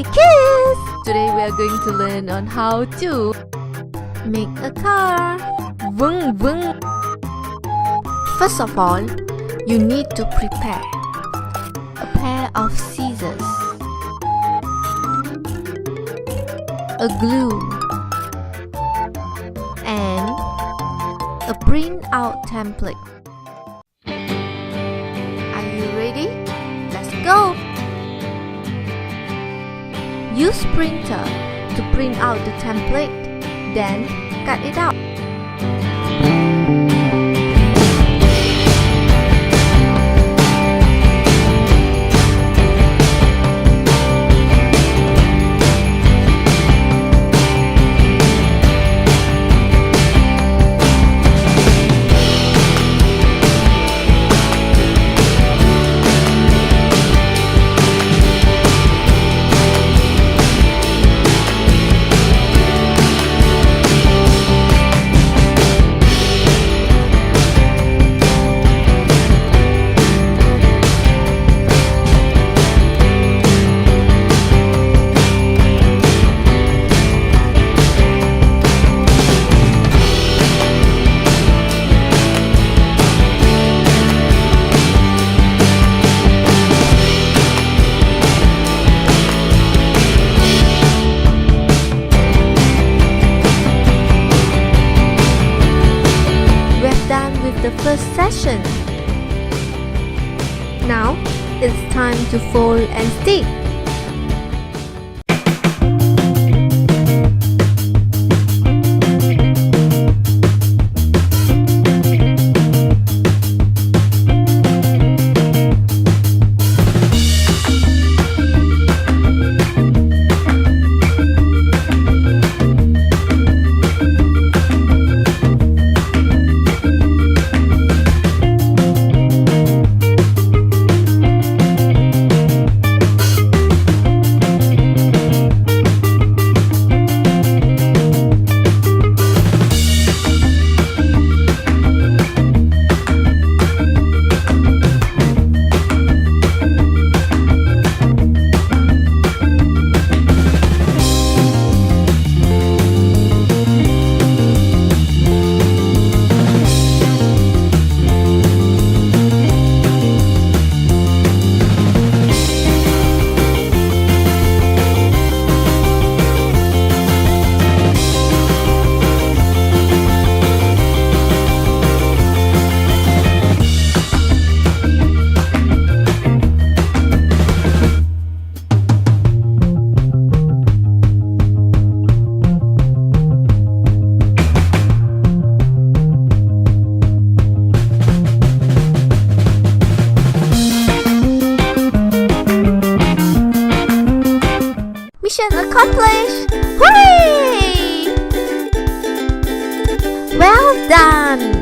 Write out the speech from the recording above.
Hey kids! Today we are going to learn on how to make a car. Vroom vroom. First of all, you need to prepare a pair of scissors, a glue, and a print out template. Are you ready? Let's go! Use printer to print out the template, then cut it out. The first session. Now it's time to fold and stick. Mission accomplished! Hooray! Well done!